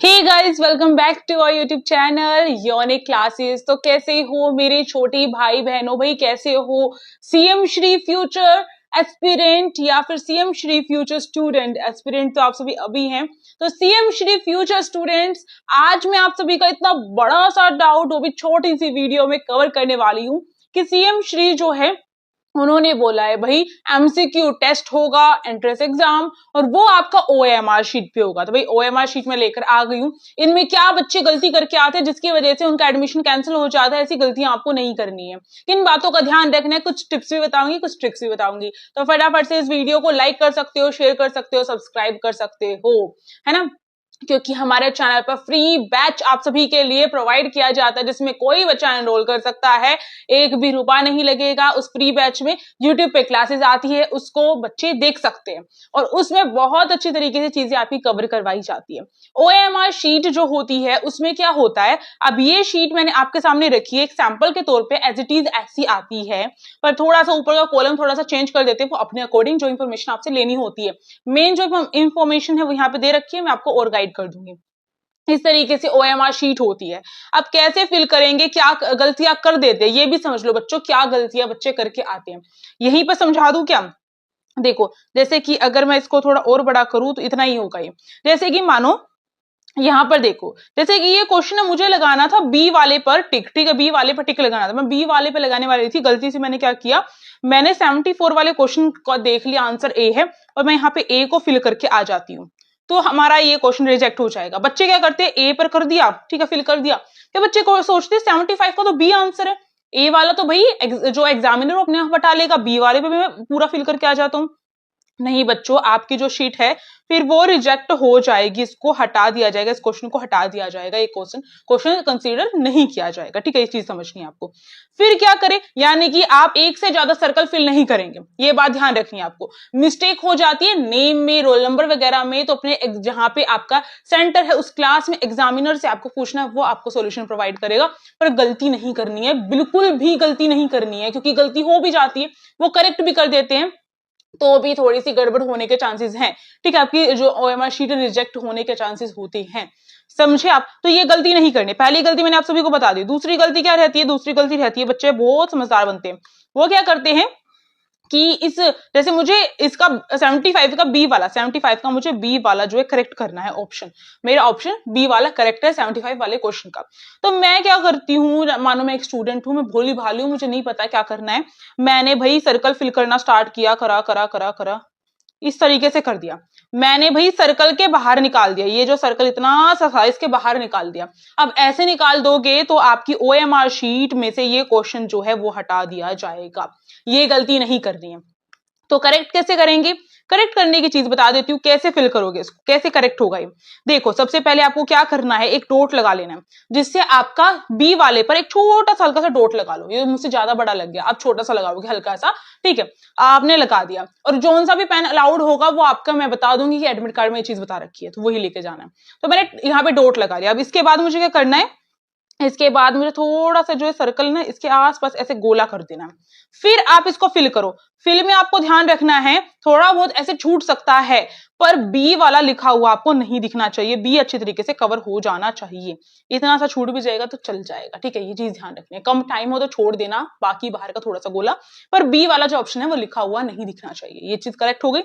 Hey guys, welcome back to our YouTube channel Unique Classes. तो कैसे हो मेरे छोटे भाई बहनों, भाई कैसे हो? सीएम श्री फ्यूचर एस्पिरेंट या फिर CM Shri future student. Aspirant तो आप सभी अभी हैं, तो सीएम श्री फ्यूचर स्टूडेंट्स, आज मैं आप सभी का इतना बड़ा सा डाउट वो भी छोटी सी वीडियो में कवर करने वाली हूँ कि सीएम श्री जो है उन्होंने बोला है भाई एमसीक्यू टेस्ट होगा, एंट्रेंस एग्जाम, और वो आपका ओएमआर शीट पे होगा। तो भाई ओएमआर शीट में लेकर आ गई हूँ। इनमें क्या बच्चे गलती करके आते हैं जिसकी वजह से उनका एडमिशन कैंसिल हो जाता है, ऐसी गलतियां आपको नहीं करनी है। किन बातों का ध्यान रखना है, कुछ टिप्स भी बताऊंगी, कुछ ट्रिक्स भी बताऊंगी। तो फटाफट से इस वीडियो को लाइक कर सकते हो, शेयर कर सकते हो, सब्सक्राइब कर सकते हो, है ना, क्योंकि हमारे चैनल पर फ्री बैच आप सभी के लिए प्रोवाइड किया जाता है जिसमें कोई बच्चा एनरोल कर सकता है, एक भी रुपया नहीं लगेगा। उस फ्री बैच में यूट्यूब पे क्लासेस आती है, उसको बच्चे देख सकते हैं और उसमें बहुत अच्छी तरीके से चीजें आपकी कवर करवाई जाती है। ओएमआर शीट जो होती है उसमें क्या होता है, अब ये शीट मैंने आपके सामने रखी है एक सैंपल के तौर पे, एज इट इज ऐसी आती है, पर थोड़ा सा ऊपर का कॉलम थोड़ा सा चेंज कर देते हैं वो अपने अकॉर्डिंग जो इन्फॉर्मेशन आपसे लेनी होती है। मेन जो इन्फॉर्मेशन है वो यहाँ पे दे रखी है, मैं आपको और गाइड कर दूंगी। इस तरीके से ओएमआर शीट होती है। अब कैसे फिल करेंगे, क्या गलतियां कर देते हैं ये भी समझ लो बच्चों, क्या गलतियां बच्चे करके आते हैं यहीं पर समझा दूं क्या। देखो, जैसे कि अगर मैं इसको थोड़ा और बड़ा करूं तो इतना ही होगा ये। जैसे कि मानो यहां पर देखो, जैसे कि ये क्वेश्चन है, मुझे लगाना था बी वाले पर टिक, ठीक है, बी वाले पर टिक लगाना था, मैं बी वाले पे लगाने वाली थी, गलती से मैंने क्या किया, मैंने 74 वाले क्वेश्चन को देख लिया, आंसर ए है और मैं यहाँ पे ए को फिल करके आ जाती हूँ, तो हमारा ये क्वेश्चन रिजेक्ट हो जाएगा। बच्चे क्या करते हैं, ए पर कर दिया, ठीक है, फिल कर दिया, तो बच्चे को सोचते 75 का तो बी आंसर है, ए वाला तो भाई जो एग्जामिनर अपने आप हटा लेगा, बी वाले पे मैं पूरा फिल करके आ जाता हूँ। नहीं बच्चों, आपकी जो शीट है फिर वो रिजेक्ट हो जाएगी, इसको हटा दिया जाएगा, इस क्वेश्चन को हटा दिया जाएगा, ये क्वेश्चन कंसीडर नहीं किया जाएगा, ठीक है, ये चीज समझनी है आपको। फिर क्या करें, यानी कि आप एक से ज्यादा सर्कल फिल नहीं करेंगे, ये बात ध्यान रखनी है आपको। मिस्टेक हो जाती है नेम में, रोल नंबर वगैरह में, तो अपने जहां पे आपका सेंटर है उस क्लास में एग्जामिनर से आपको पूछना है, वो आपको सोल्यूशन प्रोवाइड करेगा, पर गलती नहीं करनी है, बिल्कुल भी गलती नहीं करनी है, क्योंकि गलती हो भी जाती है, वो करेक्ट भी कर देते हैं तो भी थोड़ी सी गड़बड़ होने के चांसेस हैं, ठीक है, आपकी जो ओएमआर शीट रिजेक्ट होने के चांसेस होते हैं, समझे आप। तो ये गलती नहीं करनी, पहली गलती मैंने आप सभी को बता दी। दूसरी गलती क्या रहती है, दूसरी गलती रहती है, बच्चे बहुत समझदार बनते हैं, वो क्या करते हैं कि इस, जैसे मुझे इसका 75 का बी वाला, 75 का मुझे बी वाला जो है करेक्ट करना है, ऑप्शन, मेरा ऑप्शन बी वाला करेक्ट है 75 वाले क्वेश्चन का। तो मैं क्या करती हूँ, मानो मैं एक स्टूडेंट हूँ, मैं भोली भाली हूँ, मुझे नहीं पता क्या करना है, मैंने भाई सर्कल फिल करना स्टार्ट किया, करा करा करा करा, इस तरीके से कर दिया मैंने भाई, सर्कल के बाहर निकाल दिया, ये जो सर्कल इतना सा था इसके बाहर निकाल दिया। अब ऐसे निकाल दोगे तो आपकी ओएमआर शीट में से ये क्वेश्चन जो है वो हटा दिया जाएगा, ये गलती नहीं करनी है। तो करेक्ट कैसे करेंगे, करेक्ट करने की चीज बता देती हूँ, कैसे फिल करोगे इसको, कैसे करेक्ट होगा ये। देखो, सबसे पहले आपको क्या करना है, एक डॉट लगा लेना है, जिससे आपका बी वाले पर एक छोटा सा हल्का सा डॉट लगा लो, ये मुझसे ज्यादा बड़ा लग गया, आप छोटा सा लगाओगे हल्का सा, ठीक है, आपने लगा दिया। और जोन सा भी पेन अलाउड होगा वो आपका मैं बता दूंगी कि एडमिट कार्ड में ये चीज बता रखी है, तो वही लेके जाना है। तो मैंने यहाँ पे डॉट लगा लिया। अब इसके बाद मुझे क्या करना है, इसके बाद मुझे थोड़ा सा जो है सर्कल ना इसके आसपास ऐसे गोला कर देना है, फिर आप इसको फिल करो। फिल में आपको ध्यान रखना है, थोड़ा बहुत ऐसे छूट सकता है, पर बी वाला लिखा हुआ आपको नहीं दिखना चाहिए, बी अच्छी तरीके से कवर हो जाना चाहिए, इतना सा छूट भी जाएगा तो चल जाएगा, ठीक है, ये चीज ध्यान रखनी है। कम टाइम हो तो छोड़ देना बाकी बाहर का थोड़ा सा गोला, पर बी वाला जो ऑप्शन है वो लिखा हुआ नहीं दिखना चाहिए, ये चीज करेक्ट हो गई।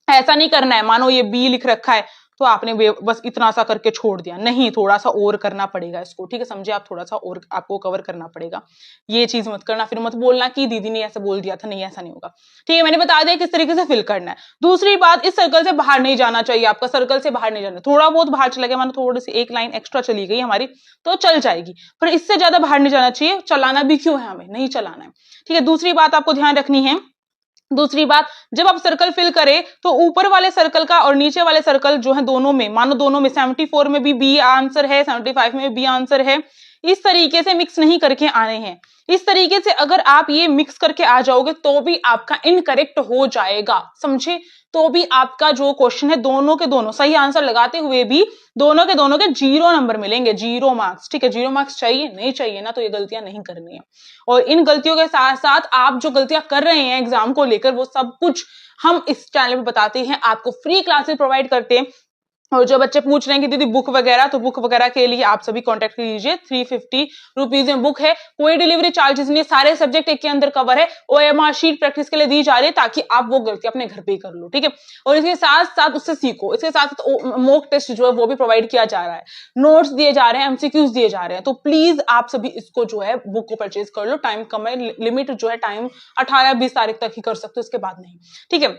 ऐसा नहीं करना है, मानो ये बी लिख रखा है तो आपने बस इतना सा करके छोड़ दिया, नहीं, थोड़ा सा और करना पड़ेगा इसको, ठीक है, समझे आप, थोड़ा सा और आपको कवर करना पड़ेगा, ये चीज मत करना, फिर मत बोलना कि दीदी ने ऐसा बोल दिया था, नहीं ऐसा नहीं होगा, ठीक है, मैंने बता दिया किस तरीके से फिल करना है। दूसरी बात, इस सर्कल से बाहर नहीं जाना चाहिए, आपका सर्कल से बाहर नहीं जाना, थोड़ा बहुत बाहर चला गया, मानो थोड़ी सी एक लाइन एक्स्ट्रा चली गई हमारी तो चल जाएगी, पर इससे ज्यादा बाहर नहीं जाना चाहिए, चलाना भी क्यों है, हमें नहीं चलाना है, ठीक है। दूसरी बात आपको ध्यान रखनी है, दूसरी बात, जब आप सर्कल फिल करें तो ऊपर वाले सर्कल का और नीचे वाले सर्कल जो है दोनों में, मानो दोनों में 74 में भी बी आंसर है, 75 में बी आंसर है, इस तरीके से मिक्स नहीं करके आने हैं। इस तरीके से अगर आप ये मिक्स करके आ जाओगे तो भी आपका इनकरेक्ट हो जाएगा, समझे, तो भी आपका जो क्वेश्चन है दोनों के दोनों सही आंसर लगाते हुए भी दोनों के 0 नंबर मिलेंगे, 0 मार्क्स, ठीक है, 0 मार्क्स चाहिए नहीं चाहिए ना, तो ये गलतियां नहीं करनी है। और इन गलतियों के साथ साथ आप जो गलतियां कर रहे हैं एग्जाम को लेकर वो सब कुछ हम इस चैनल पे बताते हैं, आपको फ्री क्लासेस प्रोवाइड करते हैं, और जो बच्चे पूछ रहे हैं कि दीदी बुक वगैरह, तो बुक वगैरह के लिए आप सभी कांटेक्ट कीजिए। 350 रुपीज में बुक है, कोई डिलीवरी चार्जेस नहीं, सारे सब्जेक्ट एक के अंदर कवर है। OMR शीट प्रैक्टिस के लिए दी जा रही है ताकि आप वो गलती अपने घर पे ही कर लो, ठीक है। और इसके साथ साथ उससे सीखो, इसके साथ साथ मॉक टेस्ट जो है वो भी प्रोवाइड किया जा रहा है, नोट्स दिए जा रहे हैं, MCQs दिए जा रहे हैं। तो प्लीज आप सभी इसको जो है बुक को परचेज कर लो। टाइम कम है, लिमिट जो है टाइम 18-20 तारीख तक ही कर सकते हो, उसके बाद नहीं, ठीक है।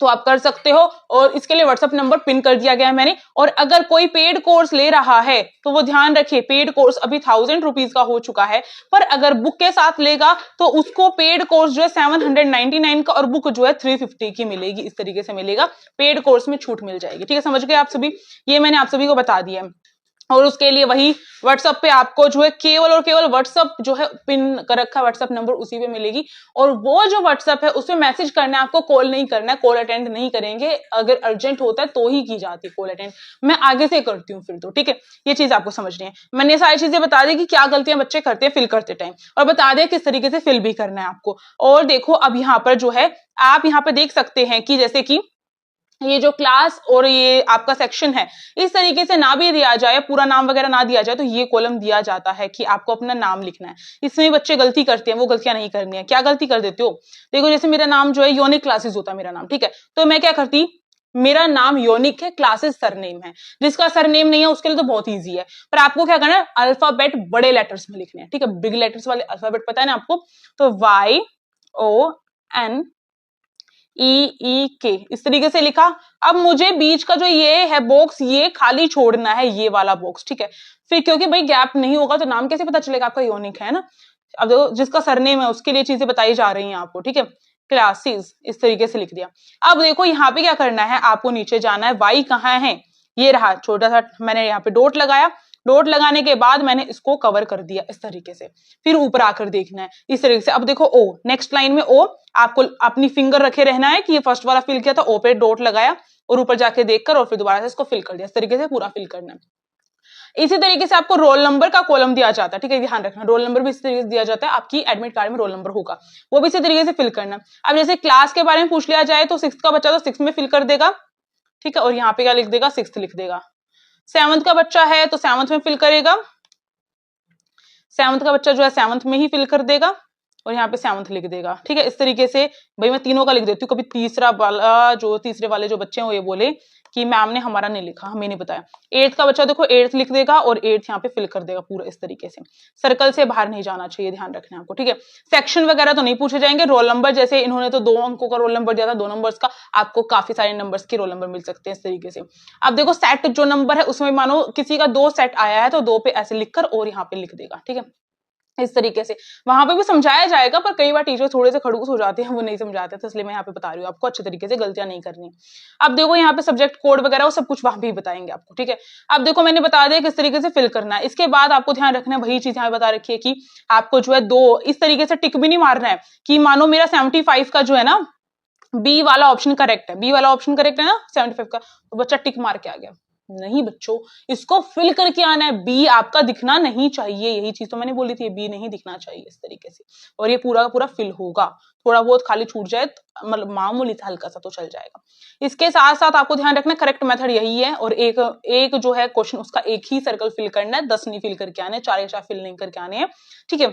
तो आप कर सकते हो, और इसके लिए व्हाट्सएप नंबर पिन कर दिया गया है मैंने। और अगर कोई पेड कोर्स ले रहा है तो वो ध्यान रखिए, पेड कोर्स अभी 1000 रुपीज का हो चुका है, पर अगर बुक के साथ लेगा तो उसको पेड कोर्स जो है 799 का और बुक जो है 350 की मिलेगी। इस तरीके से मिलेगा, पेड कोर्स में छूट मिल जाएगी, ठीक है। समझ गए आप सभी, ये मैंने आप सभी को बता दिया है। और उसके लिए वही व्हाट्सएप पे आपको जो है केवल और केवल व्हाट्सएप जो है पिन कर रखा है, व्हाट्सएप नंबर उसी पे मिलेगी। और वो जो व्हाट्सएप है उसमें मैसेज करना है आपको, कॉल नहीं करना है, कॉल अटेंड नहीं करेंगे। अगर अर्जेंट होता है तो ही की जाती है कॉल अटेंड, मैं आगे से करती हूँ फिर तो, ठीक है। ये चीज आपको समझनी है। मैंने सारी चीजें बता दी कि क्या गलतियां बच्चे करते हैं फिल करते टाइम, और बता दें किस तरीके से फिल भी करना है आपको। और देखो अब यहाँ पर जो है आप यहाँ पे देख सकते हैं कि जैसे कि ये जो क्लास और ये आपका सेक्शन है, इस तरीके से ना भी दिया जाए, पूरा नाम वगैरह ना दिया जाए, तो ये कॉलम दिया जाता है कि आपको अपना नाम लिखना है। इसमें बच्चे गलती करते हैं, वो गलतियां नहीं करनी है। क्या गलती कर देते हो, देखो जैसे मेरा नाम जो है यूनिक क्लासेस होता है मेरा नाम, ठीक है। तो मैं क्या करती, मेरा नाम यूनिक है, क्लासेस सरनेम है। जिसका सरनेम नहीं है उसके लिए तो बहुत ईजी है, पर आपको क्या करना है, अल्फाबेट बड़े लेटर्स में लिखने हैं, ठीक है। बिग लेटर्स वाले अल्फाबेट पता है ना आपको, तो YONEEK इस तरीके से लिखा। अब मुझे बीच का जो ये है बॉक्स, ये खाली छोड़ना है, ये वाला बॉक्स, ठीक है। फिर क्योंकि भाई गैप नहीं होगा तो नाम कैसे पता चलेगा आपका यूनिक है ना। अब देखो जिसका सरनेम है उसके लिए चीजें बताई जा रही हैं आपको, ठीक है। क्लासेस इस तरीके से लिख दिया। अब देखो यहाँ पे क्या करना है, आपको नीचे जाना है। वाई कहाँ है, ये रहा, छोटा सा मैंने यहाँ पे डॉट लगाया। डॉट लगाने के बाद मैंने इसको कवर कर दिया इस तरीके से। फिर ऊपर आकर देखना है इस तरीके से। अब देखो ओ, नेक्स्ट लाइन में ओ, आपको अपनी फिंगर रखे रहना है कि ये फर्स्ट वाला फिल किया था, ओ पे डॉट लगाया और ऊपर जाके देखकर और फिर दोबारा से इसको फिल कर दिया। इस तरीके से पूरा फिल करना है। इसी तरीके से आपको रोल नंबर का कॉलम दिया जाता है, ठीक है। ध्यान रखना, रोल नंबर भी इसी तरीके से दिया जाता है, आपकी एडमिट कार्ड में रोल नंबर होगा, वो भी इसी तरीके से फिल करना। अब जैसे क्लास के बारे में पूछ लिया जाए तो 6th का बच्चा तो 6 में फिल कर देगा, ठीक है। और यहाँ पे क्या लिख देगा, 6th लिख देगा। 7th का बच्चा है तो 7th में फिल करेगा, 7th का बच्चा जो है 7th में ही फिल कर देगा और यहाँ पे 7th लिख देगा, ठीक है। इस तरीके से भाई मैं तीनों का लिख देती हूँ, कभी तीसरे वाले जो बच्चे हैं वो ये बोले कि मैम ने हमारा नहीं लिखा, हमें नहीं बताया। 8th का बच्चा देखो 8th लिख देगा और 8th यहाँ पे फिल कर देगा पूरा इस तरीके से। सर्कल से बाहर नहीं जाना चाहिए, ध्यान रखना है आपको, ठीक है। सेक्शन वगैरह तो नहीं पूछे जाएंगे। रोल नंबर जैसे इन्होंने तो 2 अंकों का रोल नंबर दिया था, 2 नंबर्स का, आपको काफी सारे नंबर्स के रोल नंबर मिल सकते हैं इस तरीके से। अब देखो सेट जो नंबर है उसमें मानो किसी का 2 सेट आया है तो 2 पे ऐसे लिखकर और यहाँ पे लिख देगा, ठीक है। इस तरीके से वहां पे भी समझाया जाएगा, पर कई बार टीचर थोड़े से खड़ूस हो जाते हैं, वो नहीं समझाते, तो इसलिए मैं यहाँ पे बता रही हूँ आपको, अच्छे तरीके से गलतियां नहीं करनी। अब देखो यहाँ पे सब्जेक्ट कोड वगैरह वो सब कुछ वहां पे ही बताएंगे आपको, ठीक है। अब देखो मैंने बता दिया किस तरीके से फिल करना है। इसके बाद आपको ध्यान रखना है, वही चीज यहाँ बता रखी है कि आपको जो है 2 इस तरीके से टिक भी नहीं मारना है कि मानो मेरा 75 का जो है ना, बी वाला ऑप्शन करेक्ट है, बी वाला ऑप्शन करेक्ट है ना 75 का, तो बच्चा टिक मार के आ गया। नहीं बच्चों, इसको फिल करके आना है, बी आपका दिखना नहीं चाहिए। यही चीज तो मैंने बोली थी, बी नहीं दिखना चाहिए इस तरीके से, और ये पूरा का पूरा फिल होगा। थोड़ा बहुत खाली छूट जाए मतलब मामूली सा हल्का सा तो चल जाएगा। इसके साथ साथ आपको ध्यान रखना करेक्ट मेथड यही है, और एक जो है क्वेश्चन उसका एक ही सर्कल फिल करना है, 10 नहीं फिल करके आने, 4 या 4 फिल नहीं करके आने हैं, ठीक है।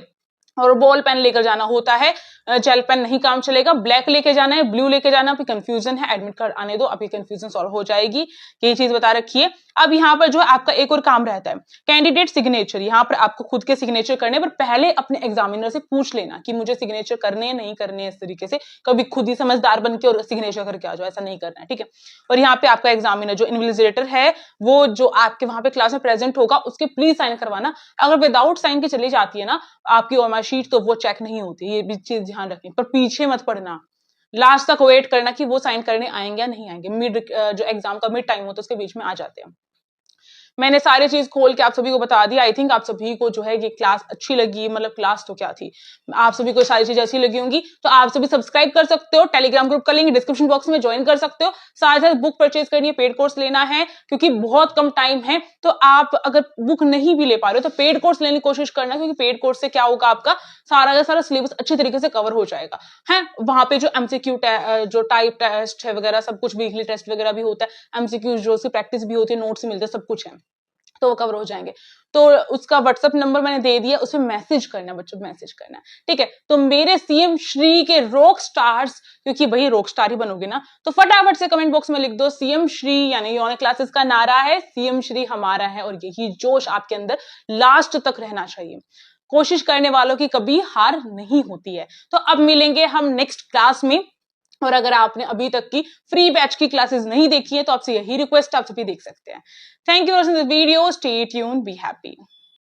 और बॉल पेन लेकर जाना होता है, जेल पेन नहीं काम चलेगा। ब्लैक लेके जाना है, ब्लू लेके जाना, अभी कंफ्यूजन है, एडमिट कार्ड आने दो, अभी कंफ्यूजन सॉल्व हो जाएगी, यही चीज बता रखी है। अब यहाँ पर जो है आपका एक और काम रहता है, कैंडिडेट सिग्नेचर। यहाँ पर आपको खुद के सिग्नेचर करने पर पहले अपने एग्जामिनर से पूछ लेना कि मुझे सिग्नेचर करने हैं नहीं करने हैं, इस तरीके से। कभी खुद ही समझदार बन के और सिग्नेचर करके आ जाओ, ऐसा नहीं करना है, ठीक है। और यहाँ पे आपका एग्जामिनर जो इन्विजिलेटर है, वो जो आपके वहां पे क्लास में प्रेजेंट होगा, उसके प्लीज साइन करवाना। अगर विदाउट साइन के चली जाती है ना आपकी OMR शीट, तो वो चेक नहीं होती, ये भी चीज ध्यान रखनी। पर पीछे मत पड़ना, लास्ट तक वेट करना कि वो साइन करने आएंगे या नहीं आएंगे। मिड जो एग्जाम का मिड टाइम होता है उसके बीच में आ जाते हैं। मैंने सारी चीज खोल के आप सभी को बता दिया। आई थिंक आप सभी को जो है ये क्लास अच्छी लगी, मतलब क्लास तो क्या थी, आप सभी को सारी चीजें अच्छी लगी होंगी। तो आप सभी सब्सक्राइब कर सकते हो, टेलीग्राम ग्रुप का लिंक डिस्क्रिप्शन बॉक्स में ज्वाइन कर सकते हो। साथ साथ बुक परचेज करनी है, पेड कोर्स लेना है क्योंकि बहुत कम टाइम है। तो आप अगर बुक नहीं भी ले पा रहे हो तो पेड कोर्स लेने की कोशिश करना, क्योंकि पेड कोर्स से क्या होगा, आपका सारा का सारा सिलेबस अच्छी तरीके से कवर हो जाएगा है। वहां पे जो एमसीक्यू जो टाइप टेस्ट है वगैरह सब कुछ, वीकली टेस्ट वगैरह भी होता है, एमसीक्यू जो सी प्रैक्टिस भी होती है, नोट्स मिलते हैं, सब कुछ है, तो वो कवर हो जाएंगे। तो उसका व्हाट्सएप नंबर मैंने दे दिया, उसमें मैसेज करना बच्चों, मैसेज करना, ठीक है। तो मेरे सीएम श्री के रॉक स्टार्स, क्योंकि भाई रॉक स्टार ही बनोगे ना, तो फटाफट से कमेंट बॉक्स में लिख दो सीएम श्री, यानी यूनिक क्लासेस का नारा है सीएम श्री हमारा है, और यही जोश आपके अंदर लास्ट तक रहना चाहिए। कोशिश करने वालों की कभी हार नहीं होती है। तो अब मिलेंगे हम नेक्स्ट क्लास में, और अगर आपने अभी तक की फ्री बैच की क्लासेस नहीं देखी है तो आपसे यही रिक्वेस्ट, आप सभी देख सकते हैं। Thank you for watching this video, stay tuned, be happy.